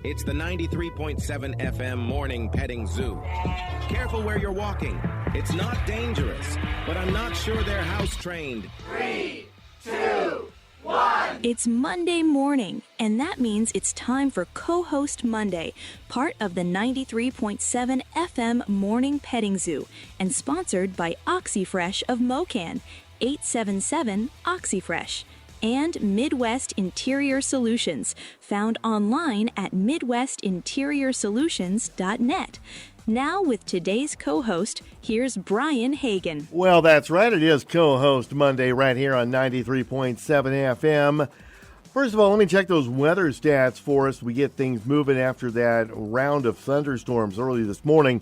It's the 93.7 FM Morning Petting Zoo. Careful where you're walking. It's not dangerous, but I'm not sure they're house trained. 3, 2, 1. It's Monday morning, and that means it's time for Co-Host Monday, part of the 93.7 FM Morning Petting Zoo, and sponsored by OxyFresh of Mocan, 877 OxyFresh, and Midwest Interior Solutions, found online at midwestinteriorsolutions.net. Now with today's co-host, here's Brian Hagan. Well, that's right. It is Co-Host Monday right here on 93.7 FM. First of all, let me check those weather stats for us. We get things moving after that round of thunderstorms early this morning.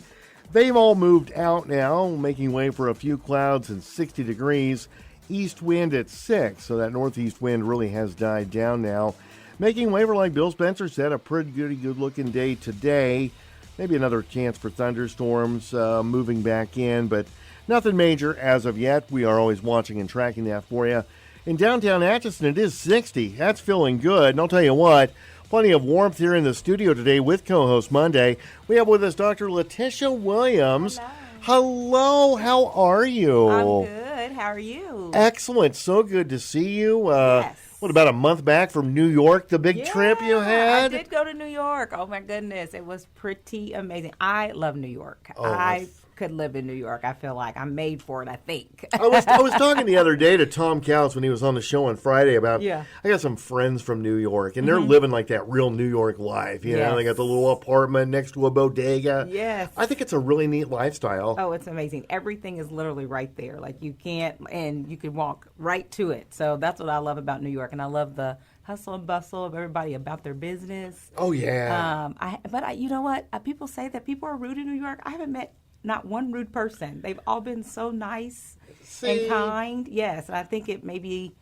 They've all moved out now, making way for a few clouds and 60 degrees. East wind at 6, so that northeast wind really has died down now. Making way for, like Bill Spencer said, a pretty good-looking day today. Maybe another chance for thunderstorms moving back in, but nothing major as of yet. We are always watching and tracking that for you. In downtown Atchison, it is 60. That's feeling good. And I'll tell you what, plenty of warmth here in the studio today with Co-Host Monday. We have with us Dr. LaTisha Williams. Hello, how are you? I'm good. How are you? Excellent. So good to see you. Yes. What, about a month back from New York, the big trip you had? I did go to New York. Oh, my goodness. It was pretty amazing. I love New York. I could live in New York. I feel like I'm made for it, I think. I was talking the other day to Tom Couch when he was on the show on Friday about, I got some friends from New York, and they're living like that real New York life. You know, they got the little apartment next to a bodega. Yes. I think it's a really neat lifestyle. Oh, it's amazing. Everything is literally right there. Like you can walk right to it. So that's what I love about New York, and I love the hustle and bustle of everybody about their business. Oh, yeah. But you know what? People say that people are rude in New York. I haven't met not one rude person. They've all been so nice and kind. Yes, and I think it may be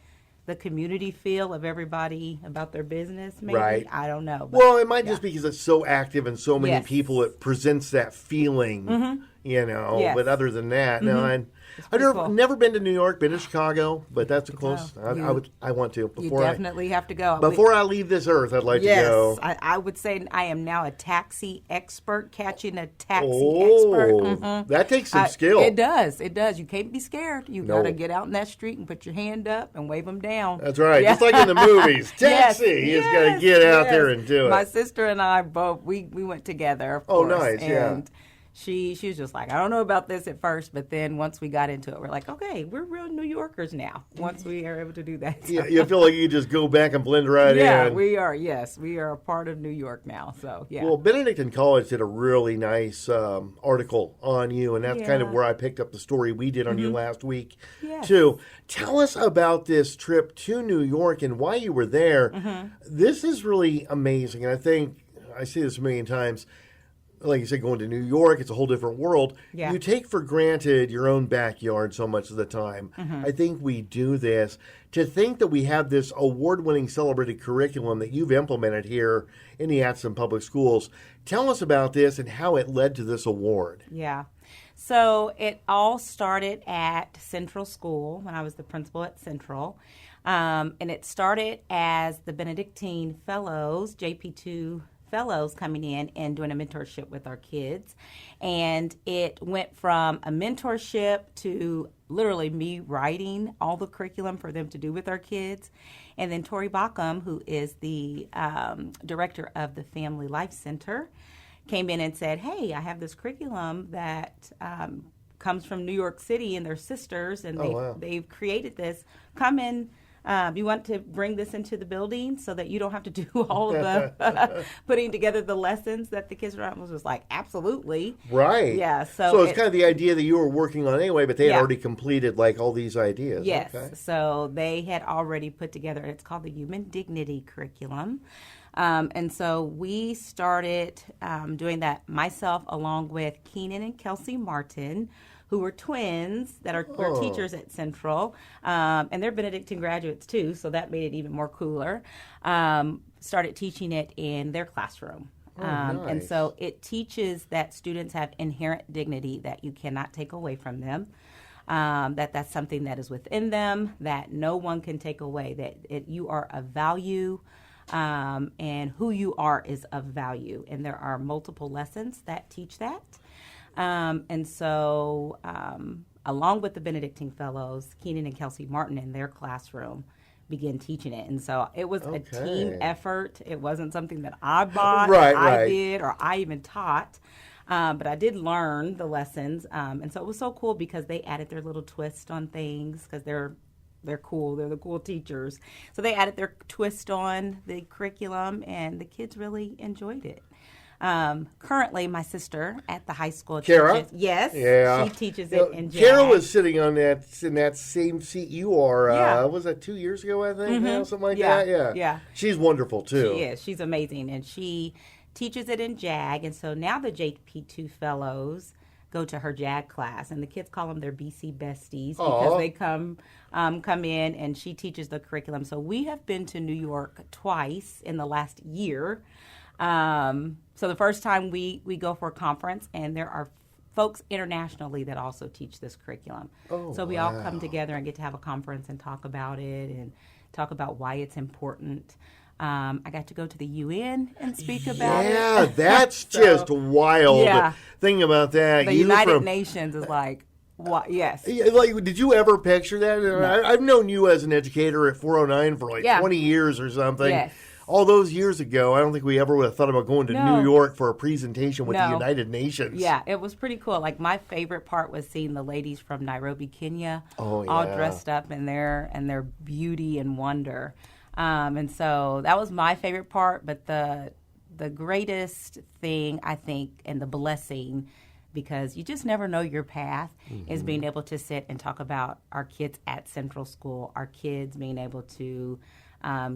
the community feel of everybody about their business, maybe. Right. I don't know. But, well, it might just be because it's so active and so many people, it presents that feeling, you know. Yes. But other than that, no, I've never been to New York, been to Chicago, but that's close. I want to. You definitely have to go. Before I leave this earth, I'd like to go. Yes, I would say I am now a taxi expert, catching a taxi expert. That takes some skill. It does. You can't be scared. You got to get out in that street and put your hand up and wave them down. That's right. Yeah. Just like in the movies. Taxi. You just got to get out there and do it. My sister and I both, we went together, of course. Oh, nice, and She was just like, I don't know about this at first, but then once we got into it, we're like, okay, we're real New Yorkers now, once we are able to do that. So. Yeah, you feel like you just go back and blend right in. Yeah, we are, yes. We are a part of New York now, so, yeah. Well, Benedictine College did a really nice article on you, and that's kind of where I picked up the story we did on you last week, too. Tell us about this trip to New York and why you were there. This is really amazing, and I think, I say this a million times, like you said, going to New York, it's a whole different world. Yeah. You take for granted your own backyard so much of the time. I think we do this. To think that we have this award-winning celebrated curriculum that you've implemented here in the Atchison Public Schools. Tell us about this and how it led to this award. Yeah. So it all started at Central School when I was the principal at Central. And it started as the Benedictine Fellows, JP2 Fellows coming in and doing a mentorship with our kids. And it went from a mentorship to literally me writing all the curriculum for them to do with our kids. And then Tori Backham, who is the director of the Family Life Center, came in and said, hey, I have this curriculum that comes from New York City and their sisters, and they've created this. Come in. You want to bring this into the building so that you don't have to do all of the putting together the lessons that the kids are on? Was like, absolutely. Right. Yeah. So it's kind of the idea that you were working on anyway, but they had already completed like all these ideas. Yes. Okay. So they had already put together, it's called the Human Dignity Curriculum. And so we started doing that, myself along with Keenan and Kelsey Martin, who were twins that are teachers at Central, and they're Benedictine graduates too, so that made it even more cooler. Started teaching it in their classroom. Nice. And so it teaches that students have inherent dignity that you cannot take away from them. That's something that is within them, that no one can take away, that you are of value, and who you are is of value. And there are multiple lessons that teach that. And so, along with the Benedictine Fellows, Keenan and Kelsey Martin in their classroom began teaching it. And so it was a team effort. It wasn't something that I bought, I did, or I even taught. But I did learn the lessons. And so it was so cool because they added their little twist on things because they're cool. They're the cool teachers. So they added their twist on the curriculum, and the kids really enjoyed it. Currently, my sister at the high school Kara? teaches. Yes, yeah. she teaches it in JAG. Kara was sitting in that same seat you are. Was that 2 years ago, I think? Something like that? Yeah. She's wonderful, too. She is. She's amazing. And she teaches it in JAG. And so now the JP2 fellows go to her JAG class. And the kids call them their BC besties because they come in, and she teaches the curriculum. So we have been to New York twice in the last year. So the first time we go for a conference, and there are folks internationally that also teach this curriculum. So we all come together and get to have a conference and talk about it and talk about why it's important. I got to go to the UN and speak about it. Yeah, that's just wild. Yeah. Thinking about that. The United Nations is like, what? Yes. Like, did you ever picture that? No. I've known you as an educator at 409 for 20 years or something. Yes. All those years ago, I don't think we ever would have thought about going to New York for a presentation with the United Nations. Yeah, it was pretty cool. Like, my favorite part was seeing the ladies from Nairobi, Kenya, all dressed up in their beauty and wonder. And so that was my favorite part. But the greatest thing, I think, and the blessing, because you just never know your path, is being able to sit and talk about our kids at Central School, our kids being able to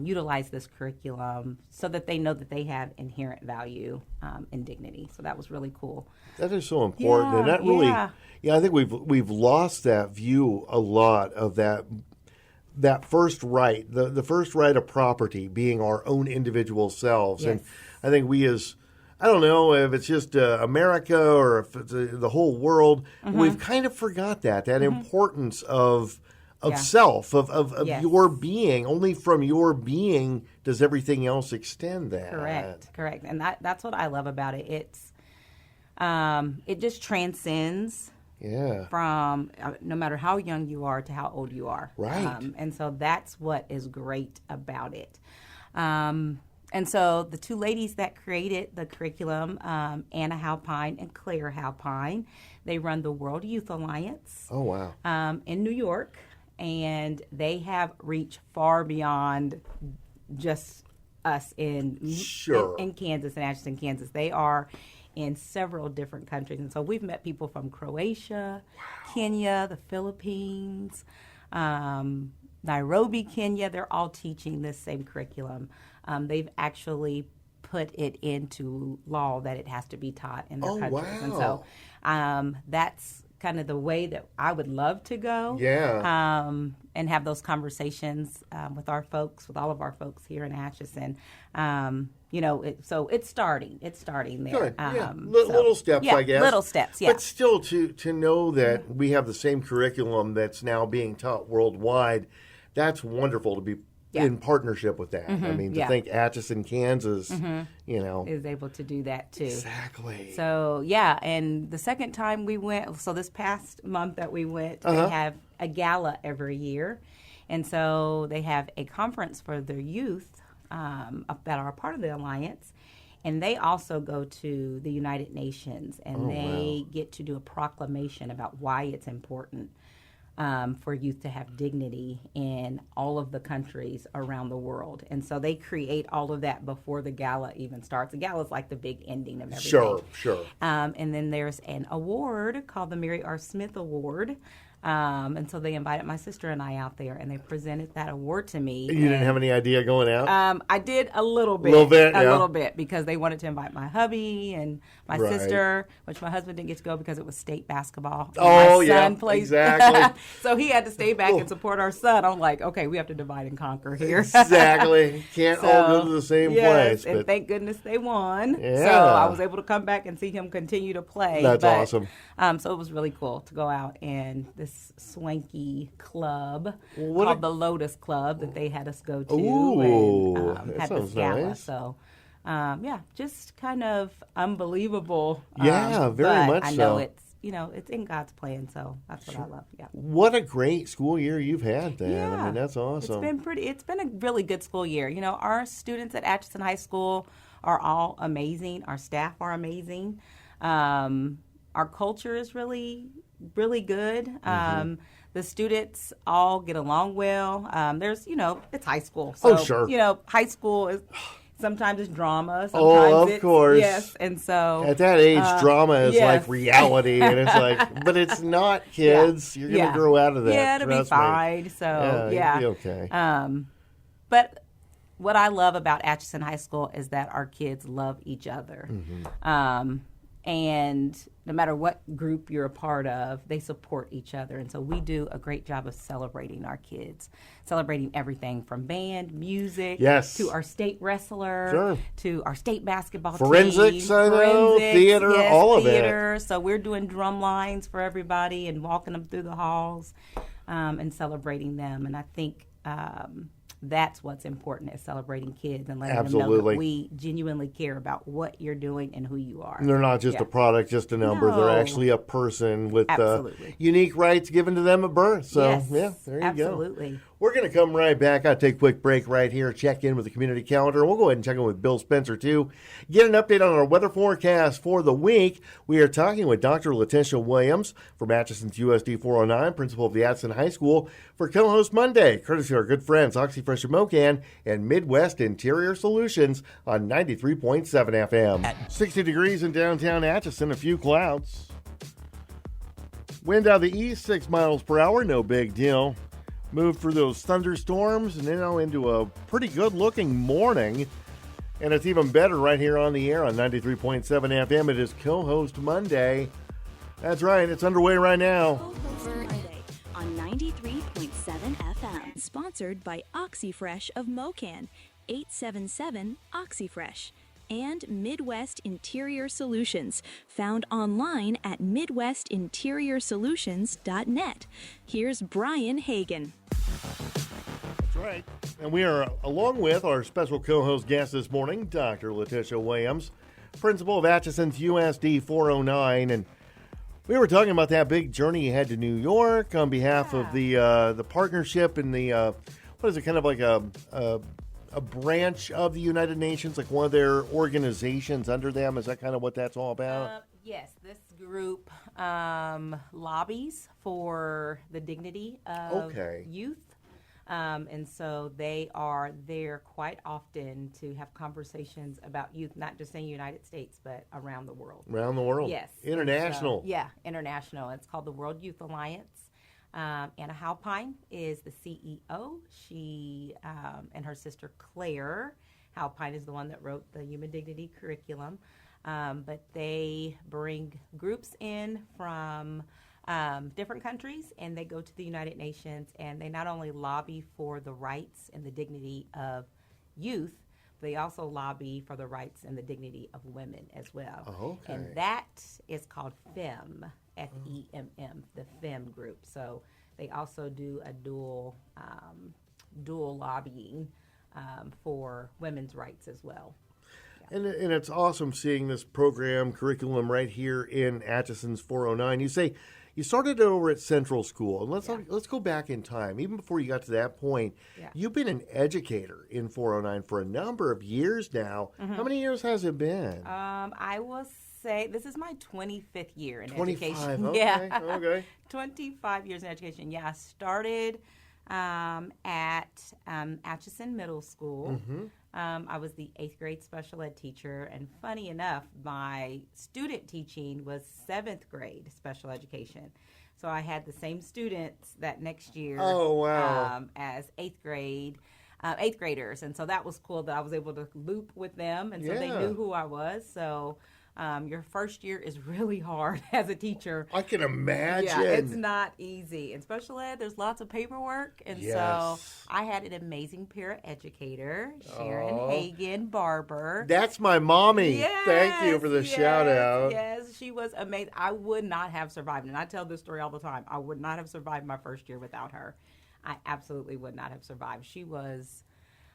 utilize this curriculum so that they know that they have inherent value and dignity. So that was really cool. That is so important, and that really, I think we've lost that view a lot of that first right, the first right of property being our own individual selves, and I think we as I don't know if it's just America or if it's the whole world, we've kind of forgot that importance of self, of your being. Only from your being does everything else extend that. Correct. And that's what I love about it. It's it just transcends from no matter how young you are to how old you are. Right. And so that's what is great about it. And so the two ladies that created the curriculum, Anna Halpine and Claire Halpine, they run the World Youth Alliance. Oh, wow. In New York. And they have reached far beyond just us in Kansas and Atchison, Kansas. They are in several different countries. And so we've met people from Croatia, Kenya, the Philippines, Nairobi, Kenya. They're all teaching this same curriculum. They've actually put it into law that it has to be taught in their countries. Wow. And so that's kind of the way that I would love to go. And have those conversations with our folks, with all of our folks here in Atchison. So it's starting. It's starting there. Good. Little steps, I guess. Little steps, But still, to know that we have the same curriculum that's now being taught worldwide, that's wonderful to be in partnership with that. I mean, to think Atchison, Kansas, is able to do that too. Exactly. So, and the second time we went, so this past month that we went, they have a gala every year. And so they have a conference for their youth that are a part of the Alliance. And they also go to the United Nations, and they get to do a proclamation about why it's important for youth to have dignity in all of the countries around the world. And so they create all of that before the gala even starts. The gala is like the big ending of everything. Sure. And then there's an award called the Mary R. Smith Award. And so they invited my sister and I out there, and they presented that award to me. You didn't have any idea going out? I did a little bit. A little bit, because they wanted to invite my hubby and my sister, which my husband didn't get to go because it was state basketball. My son plays. Exactly. So he had to stay back and support our son. I'm like, okay, we have to divide and conquer here. Exactly. Can't all go to the same place. And thank goodness they won. Yeah. So I was able to come back and see him continue to play. That's awesome. So it was really cool to go out and this this swanky club What called the Lotus Club that they had us go to. Ooh, and that had this sounds gala. nice. So, just kind of unbelievable. Yeah, very but much I know so. it's in God's plan, so that's what I love. Yeah. What a great school year you've had, then. Yeah. I mean, that's awesome. It's been a really good school year. Our students at Atchison High School are all amazing. Our staff are amazing. Our culture is really, really good. The students all get along well. There's, it's high school. So, sure. High school is sometimes it's drama. Sometimes of course. Yes, and so at that age, drama is yes. like reality, and it's like, but it's not, kids. Yeah. You're going to grow out of that. Yeah, it'll be trust me. fine. So, yeah. You'll be okay. But what I love about Atchison High School is that our kids love each other. And no matter what group you're a part of, they support each other. And so we do a great job of celebrating our kids, celebrating everything from band, music, Yes. to our state wrestler, Sure. to our state basketball Forensics, team. I know, theater, yes, all of it. theater. So we're doing drum lines for everybody and walking them through the halls and celebrating them. And I think that's what's important, is celebrating kids and letting them know Absolutely. that we genuinely care about what you're doing and who you are. They're not just a product, just a number. No. They're actually a person with Absolutely. unique rights given to them at birth. So, Yes, yeah, there you go. absolutely. We're going to come right back. I'll take a quick break right here, check in with the community calendar. We'll go ahead and check in with Bill Spencer, too. Get an update on our weather forecast for the week. We are talking with Dr. LaTisha Williams from Atchison's USD 409, principal of the Atchison High School, for Co-Host Monday, courtesy of our good friends OxyFresh of Mocan and Midwest Interior Solutions on 93.7 FM. 60 degrees in downtown Atchison, a few clouds. Wind out of the east, 6 miles per hour, no big deal. Move through those thunderstorms and then into a pretty good-looking morning. And it's even better right here on the air on 93.7 FM. It is Co-Host Monday. That's right, it's underway right now. Co-host Monday on 93.7 FM. Sponsored by OxyFresh of Mocan, 877 OxyFresh. And Midwest Interior Solutions, found online at midwestinteriorsolutions.net. Here's Brian Hagan. That's right. And we are along with our special co-host guest this morning, Dr. LaTisha Williams, principal of Atchison's USD 409. And we were talking about that big journey you had to New York on behalf of the partnership and the, what is it, kind of like a branch of the United Nations, like one of their organizations under them? Is that kind of what that's all about? Yes, this group lobbies for the dignity of youth. And so they are there quite often to have conversations about youth, not just in the United States, but around the world. Around the world? Yes. International. International. It's called the World Youth Alliance. Anna Halpine is the CEO. She and her sister Claire Halpine is the one that wrote the Human Dignity curriculum. But they bring groups in from different countries, and they go to the United Nations, and they not only lobby for the rights and the dignity of youth, they also lobby for the rights and the dignity of women as well. Okay. And that is called FEM, FEMM, the FEM group. So they also do a dual lobbying for women's rights as well. And it's awesome seeing this program curriculum right here in Atchison's 409. You say you started over at Central School, and let's go back in time. Even before you got to that point, you've been an educator in 409 for a number of years now. Mm-hmm. How many years has it been? I will say this is my 25th year in 25, education. Okay, yeah, okay. 25 years in education. Yeah, I started at Atchison Middle School. Mm-hmm. I was the 8th grade special ed teacher, and funny enough, my student teaching was 7th grade special education. So I had the same students that next year as 8th graders, and so that was cool that I was able to loop with them, and so they knew who I was. So Your first year is really hard as a teacher. I can imagine. Yeah, it's not easy. In special ed, there's lots of paperwork. And so I had an amazing paraeducator, Sharon Hagen Barber. That's my mommy. Yes, thank you for the shout out. Yes, she was amazing. I would not have survived. And I tell this story all the time. I would not have survived my first year without her. I absolutely would not have survived. She was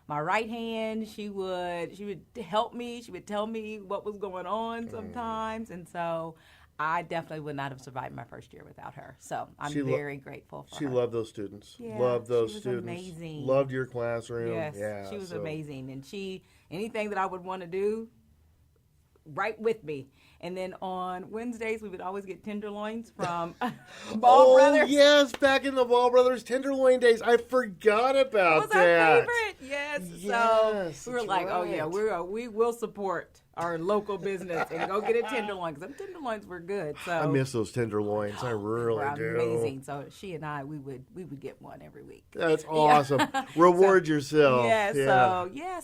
my right hand. She would help me. She would tell me what was going on sometimes. And so I definitely would not have survived my first year without her. So I'm very grateful for her. She loved those students. Yeah, loved those she was students. Amazing. Loved your classroom. Yes, yeah, she was amazing. And anything that I would want to do, right with me. And then on Wednesdays, we would always get tenderloins from Ball Brothers. Oh, yes, back in the Ball Brothers tenderloin days. I forgot about that. That was our favorite, yes. So we were like, oh, yeah, we will support our local business and go get a tenderloin, because them tenderloins were good. So I miss those tenderloins. I really do. Amazing. So she and I, we would get one every week. That's awesome. Reward yourself.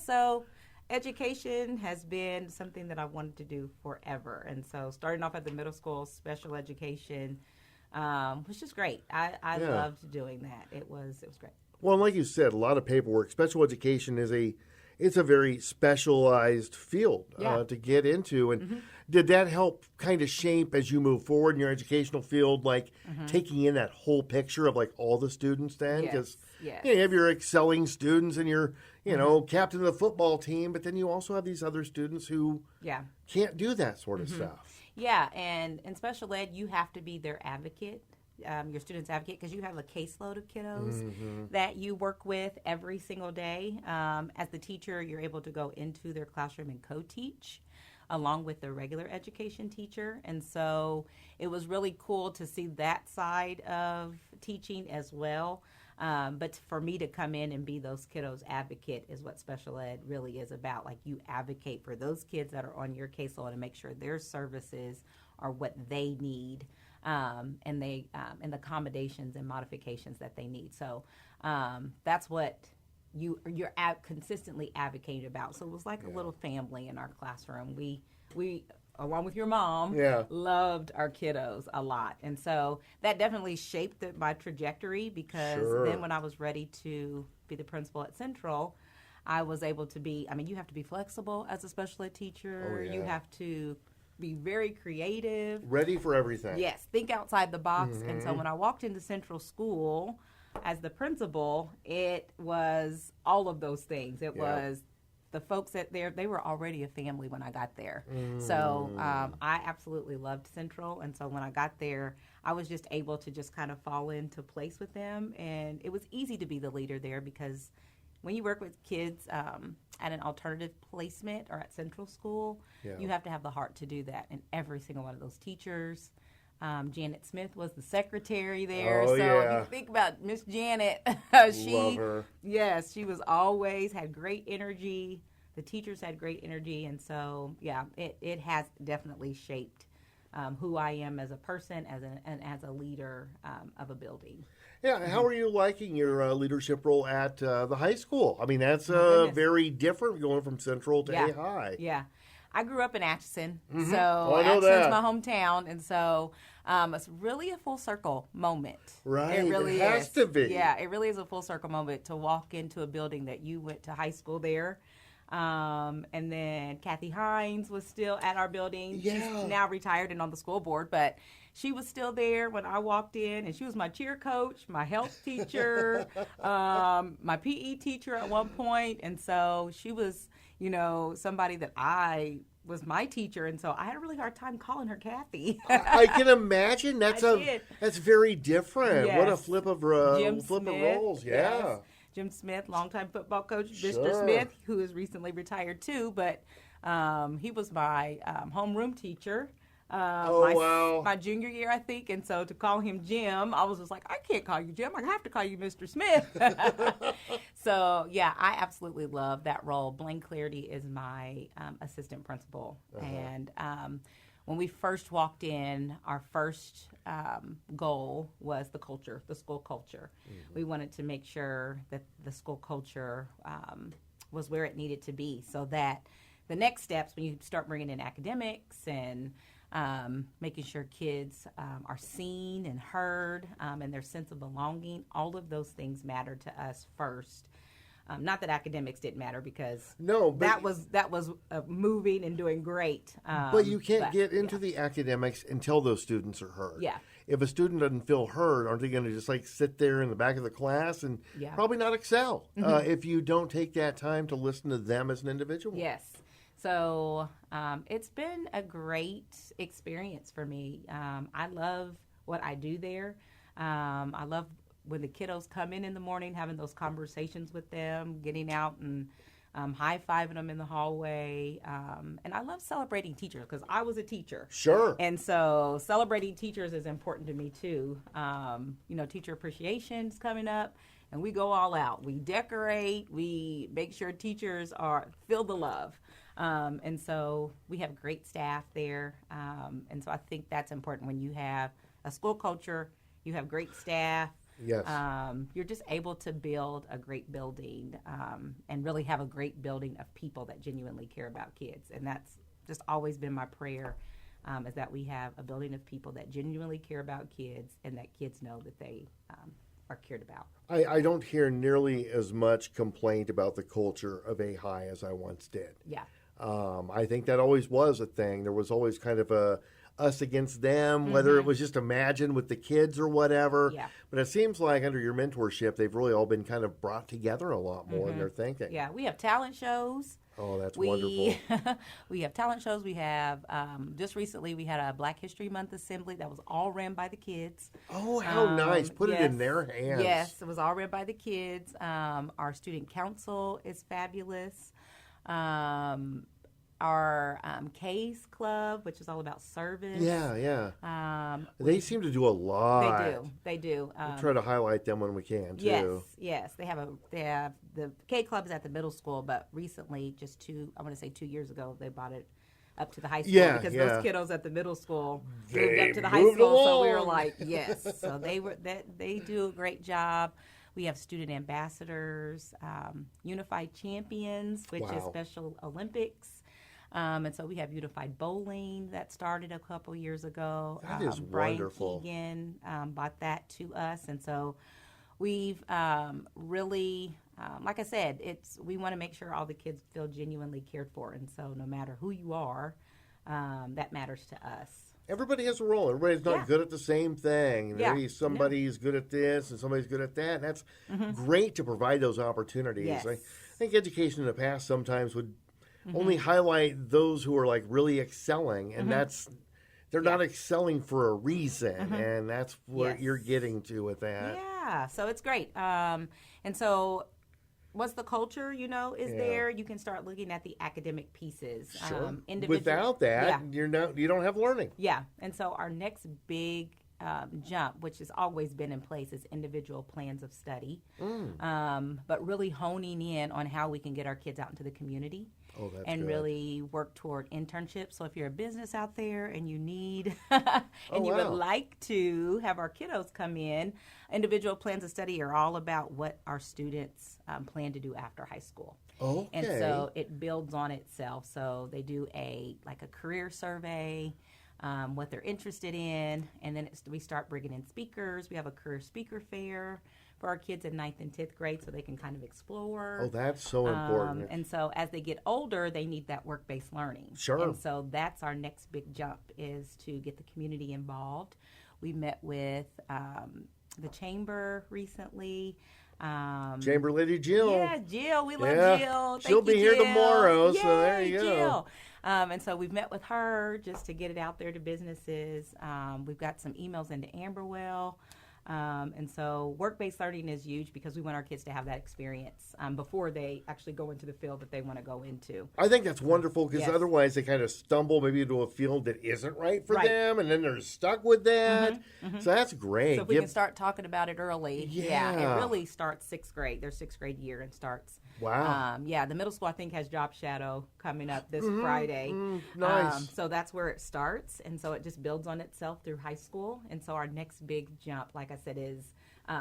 So education has been something that I wanted to do forever. And so starting off at the middle school, special education was just great. I loved doing that. It was great. Well, like you said, a lot of paperwork. Special education it's a very specialized field to get into. And did that help kind of shape as you move forward in your educational field, like taking in that whole picture of like all the students then? Because you have your excelling students and your captain of the football team, but then you also have these other students who can't do that sort of stuff. Yeah, and in special ed, you have to be their advocate. Your student's advocate, because you have a caseload of kiddos that you work with every single day. As the teacher, you're able to go into their classroom and co-teach along with the regular education teacher. And so it was really cool to see that side of teaching as well. But for me to come in and be those kiddos' advocate is what special ed really is about. Like, you advocate for those kids that are on your caseload and make sure their services are what they need. And the accommodations and modifications that they need. So that's what you're consistently advocating about. So it was like a little family in our classroom. We along with your mom, loved our kiddos a lot. And so that definitely shaped my trajectory, because then when I was ready to be the principal at Central, I was able to be, you have to be flexible as a special ed teacher. You have to be very creative. Ready for everything. Yes, think outside the box. And so when I walked into Central School as the principal, it was all of those things. It was the folks they were already a family when I got there. So I absolutely loved Central. And so when I got there, I was just able to just kind of fall into place with them. And it was easy to be the leader there, because when you work with kids at an alternative placement or at Central School, you have to have the heart to do that. And every single one of those teachers, Janet Smith was the secretary there. If you think about Miss Janet, love her. Yes, she was always had great energy. The teachers had great energy. And so, it has definitely shaped who I am as a person, as a leader of a building. Yeah, how are you liking your leadership role at the high school? That's very different going from Central to A High. Yeah. I grew up in Atchison, so Atchison's my hometown, and so it's really a full circle moment. Right, it really has to be. Yeah, it really is a full circle moment to walk into a building that you went to high school there. And then Kathy Hines was still at our building. She's now retired and on the school board, but she was still there when I walked in, and she was my cheer coach, my health teacher, my PE teacher at one point. And so she was, somebody that I was my teacher, and so I had a really hard time calling her Kathy. I can imagine. That's very different. Yes. What a flip of roles. Yes. Jim Smith, longtime football coach, Mr. Smith, who is recently retired too, but he was my homeroom teacher. My junior year, I think, and so to call him Jim, I was just like, I can't call you Jim, I have to call you Mr. Smith. So I absolutely love that role. Blaine Clarity is my assistant principal, and when we first walked in, our first goal was the culture, the school culture. We wanted to make sure that the school culture was where it needed to be, so that the next steps, when you start bringing in academics and making sure kids are seen and heard, and their sense of belonging, all of those things matter to us first. Not that academics didn't matter, because that was moving and doing great. But you can't get into the academics until those students are heard. Yeah. If a student doesn't feel heard, aren't they going to just like sit there in the back of the class and probably not excel if you don't take that time to listen to them as an individual? Yes. So it's been a great experience for me. I love what I do there. I love when the kiddos come in the morning, having those conversations with them, getting out and high-fiving them in the hallway. And I love celebrating teachers, because I was a teacher. Sure. And so celebrating teachers is important to me, too. Teacher appreciation's coming up, and we go all out. We decorate. We make sure teachers feel the love. And so we have great staff there. And so I think that's important. When you have a school culture, you have great staff. Yes. You're just able to build a great building and really have a great building of people that genuinely care about kids. And that's just always been my prayer, is that we have a building of people that genuinely care about kids, and that kids know that they are cared about. I don't hear nearly as much complaint about the culture of A High as I once did. Yeah. I think that always was a thing. There was always kind of a us against them, whether it was just imagined with the kids or whatever. Yeah. But it seems like under your mentorship, they've really all been kind of brought together a lot more in their thinking. Yeah, we have talent shows. Oh, that's wonderful. We have talent shows. We have, just recently, we had a Black History Month assembly that was all ran by the kids. Oh, how nice. Put it in their hands. Yes, it was all ran by the kids. Our student council is fabulous. Our K's Club, which is all about service. Yeah. They seem to do a lot. They do. We'll try to highlight them when we can, too. Yes. They have the K Club is at the middle school, but recently, just 2 years ago, they brought it up to the high school, because those kiddos at the middle school moved up to the high school. Along. So we were like, yes. So they do a great job. We have student ambassadors, Unified Champions, which is Special Olympics. And so we have Unified Bowling that started a couple years ago. That is Brian wonderful. Keegan brought that to us. And so we've really, like I said, we want to make sure all the kids feel genuinely cared for. And so no matter who you are, that matters to us. Everybody has a role. Everybody's not good at the same thing. Maybe somebody's good at this and somebody's good at that. And that's great to provide those opportunities. Yes. I think education in the past sometimes would only highlight those who are like really excelling, and they're not excelling for a reason, and that's what you're getting to with that. Yeah, so it's great. And so once the culture, is there, you can start looking at the academic pieces. Sure. Without that, you don't have learning. Yeah, and so our next big jump, which has always been in place, is individual plans of study, but really honing in on how we can get our kids out into the community. Oh, that's and good. Really work toward internships. So if you're a business out there and you need and you would like to have our kiddos come in, individual plans of study are all about what our students plan to do after high school. Okay. And so it builds on itself. So they do a career survey, what they're interested in, and then we start bringing in speakers. We have a career speaker fair for our kids in 9th and 10th grade, so they can kind of explore. Oh, that's so important. And so as they get older, they need that work-based learning. Sure. And so that's our next big jump, is to get the community involved. We met with the Chamber recently. Chamber Lady Jill. Yeah, Jill. We love Jill. She'll be here tomorrow, so there you go. Jill. And so we've met with her just to get it out there to businesses. We've got some emails into Amberwell. And so work-based learning is huge, because we want our kids to have that experience before they actually go into the field that they want to go into. I think that's wonderful, because otherwise they kind of stumble maybe into a field that isn't right for them, and then they're stuck with that. So that's great. So if we can start talking about it early, it really starts 6th grade. Their 6th grade year, and starts. Wow. The middle school, I think, has Job Shadow coming up this Friday. Nice. So that's where it starts, and so it just builds on itself through high school. And so our next big jump, like I said, is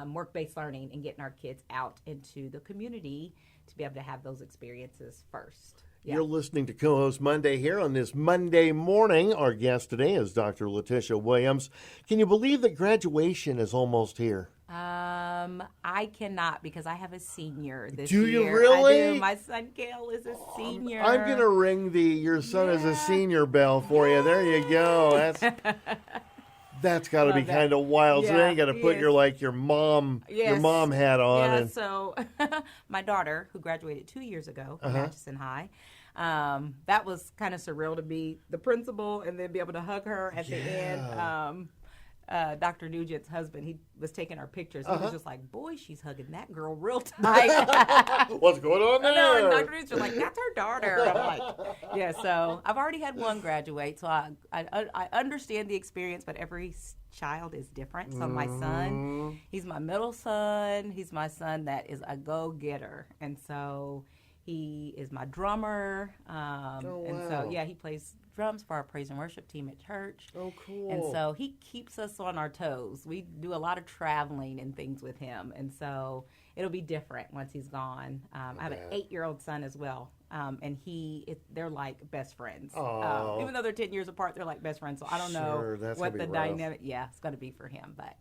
work-based learning and getting our kids out into the community to be able to have those experiences first. You're listening to Co-Host Monday here on this Monday morning. Our guest today is Dr. LaTisha Williams. Can you believe that graduation is almost here? I cannot because I have a senior this year. Do you really? I do. My son Gail is a senior. I'm going to ring your son is a senior bell for you. There you go. That's got to be kind of wild. So then you got to put your mom hat on. Yeah, so my daughter, who graduated 2 years ago from Atchison High, that was kind of surreal to be the principal and then be able to hug her at the end. Dr. Nugent's husband, he was taking our pictures. He was just like, boy, she's hugging that girl real tight. What's going on there? No, and Dr. Nugent's like, that's her daughter. I'm like, so I've already had one graduate, so I understand the experience, but every child is different. So my son, he's my middle son. He's my son that is a go-getter. And so he is my drummer. And so, he plays drums for our praise and worship team at church. Oh, cool. And so he keeps us on our toes. We do a lot of traveling and things with him. And so it'll be different once he's gone. I have an 8-year-old son as well. And they're like best friends. Even though they're 10 years apart, they're like best friends. So I don't know what the dynamic, it's going to be for him. But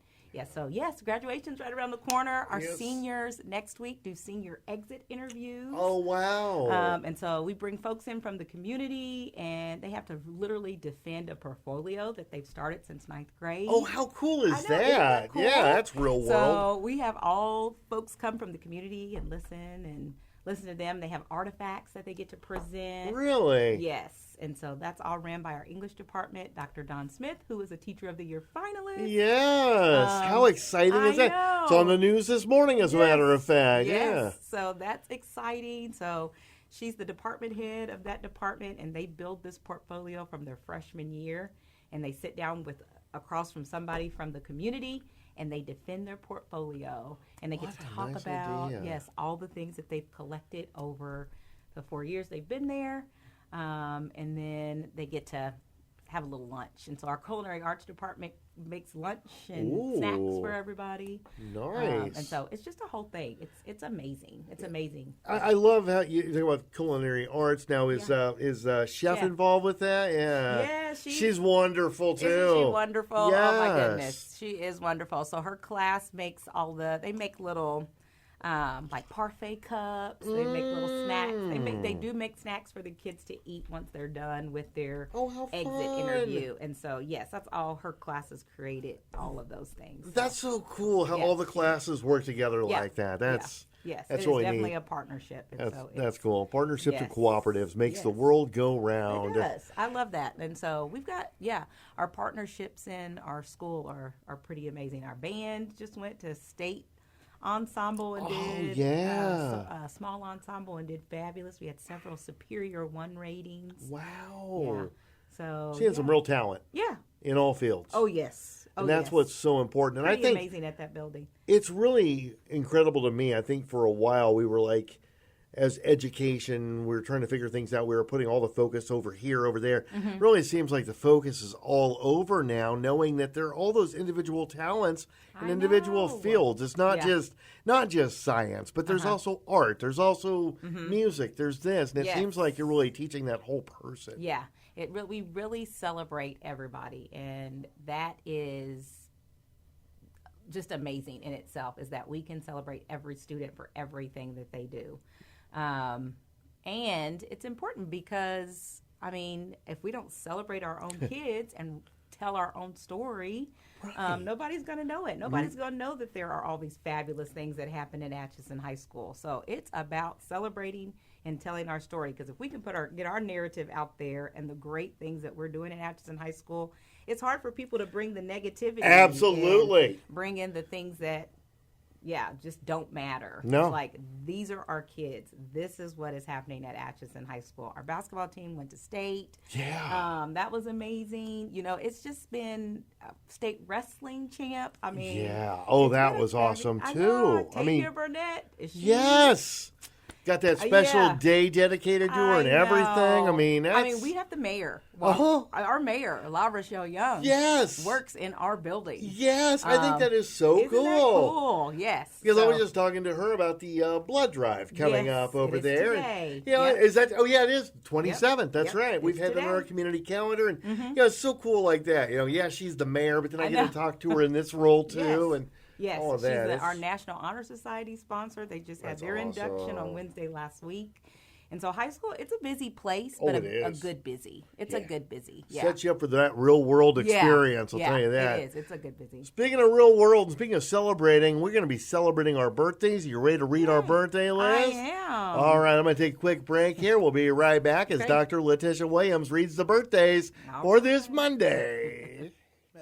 graduation's right around the corner. Our seniors next week do senior exit interviews. Oh, wow. And so we bring folks in from the community, and they have to literally defend a portfolio that they've started since 9th grade. Oh, how cool is that? Cool? Yeah, that's real world. So we have all folks come from the community and listen to them. They have artifacts that they get to present. Really? Yes. And so that's all ran by our English department, Dr. Don Smith, who is a Teacher of the Year finalist. Yes. How exciting is that? Know. It's on the news this morning, as a matter of fact. Yes. Yeah. So that's exciting. So she's the department head of that department, and they build this portfolio from their freshman year. And they sit down across from somebody from the community, and they defend their portfolio. And they get to talk about, all the things that they've collected over the 4 years they've been there. And then they get to have a little lunch. And so our culinary arts department makes lunch and snacks for everybody. Nice. And so it's just a whole thing. It's amazing. It's amazing. I love how you talk about culinary arts now. Is Chef involved with that? Yeah. Yeah, she's wonderful too. Isn't she wonderful? Yes. Oh my goodness. She is wonderful. So her class makes they make little like parfait cups. They make little snacks. They do make snacks for the kids to eat once they're done with their exit interview. And so that's all her classes created. All of those things. That's so cool how all the classes work together like that. That's really definitely neat. A partnership. And that's cool. Partnerships and cooperatives makes the world go round. It does. I love that. And so we've got our partnerships in our school are pretty amazing. Our band just went to state ensemble and did a small ensemble and did fabulous. We had several Superior 1 ratings. Wow. Yeah. So she had some real talent. Yeah. In all fields. Oh yes. And that's what's so important. And pretty I think amazing at that building. It's really incredible to me. I think for a while we were like, as education, we were trying to figure things out. We were putting all the focus over here, over there. Mm-hmm. Really seems like the focus is all over now, knowing that there are all those individual talents in individual fields. It's not just science, but there's also art. There's also music. There's this. And it seems like you're really teaching that whole person. Yeah. We really celebrate everybody. And that is just amazing in itself, is that we can celebrate every student for everything that they do. And it's important because, if we don't celebrate our own kids and tell our own story, nobody's going to know it. Nobody's going to know that there are all these fabulous things that happen in Atchison High School. So it's about celebrating and telling our story, because if we can get our narrative out there and the great things that we're doing in Atchison High School, it's hard for people to bring the negativity. Absolutely. Bring in the things that just don't matter. No. It's like, these are our kids. This is what is happening at Atchison High School. Our basketball team went to state. Yeah. That was amazing. It's just been a state wrestling champ. Yeah. Oh, that was awesome, too. Tavia Burnett. Yes. got that special day dedicated to her and everything. I mean, we have the mayor. Well, our mayor, LaRochelle Young. Yes. Works in our building. Yes, I think that is so Isn't cool. That cool? Yes. Because I was just talking to her about the blood drive coming up over there. Today. And, is that? Oh yeah, it is 27th. That's right. We've had it today. on our community calendar, and it's so cool like that. She's the mayor, but then I get to talk to her in this role too, and. Yes, all of that. She's our National Honor Society sponsor. They just had their induction on Wednesday last week. And so high school, it's a busy place, but a good busy. It's a good busy. Yeah. Sets you up for that real world experience, I'll tell you that. It is. It's a good busy. Speaking of real world, speaking of celebrating, we're going to be celebrating our birthdays. Are you ready to read our birthday list? I am. All right, I'm going to take a quick break here. We'll be right back as Dr. LaTisha Williams reads the birthdays for this Monday.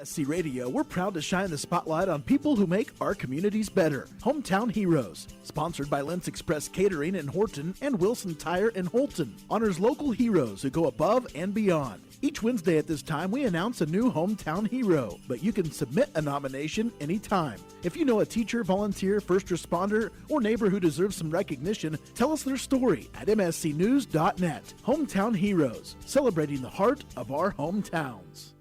MSC Radio, we're proud to shine the spotlight on people who make our communities better. Hometown Heroes, sponsored by Lentz Express Catering in Horton and Wilson Tire in Holton, honors local heroes who go above and beyond. Each Wednesday at this time, we announce a new hometown hero, but you can submit a nomination anytime. If you know a teacher, volunteer, first responder, or neighbor who deserves some recognition, tell us their story at mscnews.net. Hometown Heroes, celebrating the heart of our hometowns.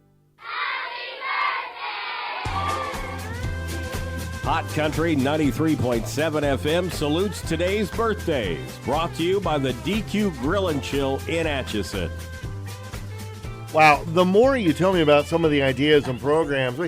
Hot Country 93.7 FM salutes today's birthdays. Brought to you by the DQ Grill and Chill in Atchison. Wow, the more you tell me about some of the ideas and programs,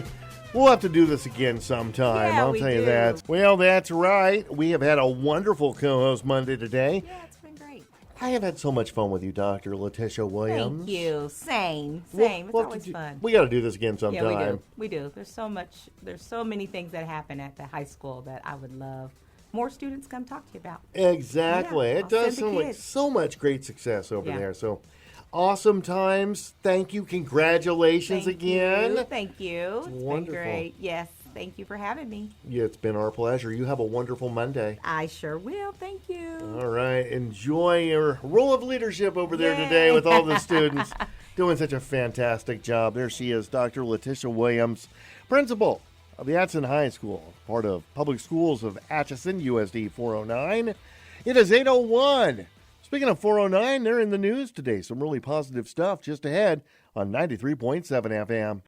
we'll have to do this again sometime. Yeah, I'll tell you do. that. Well, that's right. We have had a wonderful co-host Monday today. Yeah, it's been great. I have had so much fun with you, Dr. LaTisha Williams. Thank you. Same. It's always fun. We got to do this again sometime. Yeah, we do. There's so many things that happen at the high school that I would love more students come talk to you about. Exactly. Yeah, it does sound like so much great success over there. So awesome times. Thank you. Congratulations again. Thank you. It's wonderful. been great. Yes. Thank you for having me. Yeah, it's been our pleasure. You have a wonderful Monday. I sure will. Thank you. All right. Enjoy your role of leadership over there today with all the students doing such a fantastic job. There she is, Dr. LaTisha Williams, principal of the Atchison High School, part of Public Schools of Atchison, USD 409. It is 8:01. Speaking of 409, they're in the news today. Some really positive stuff just ahead on 93.7 FM.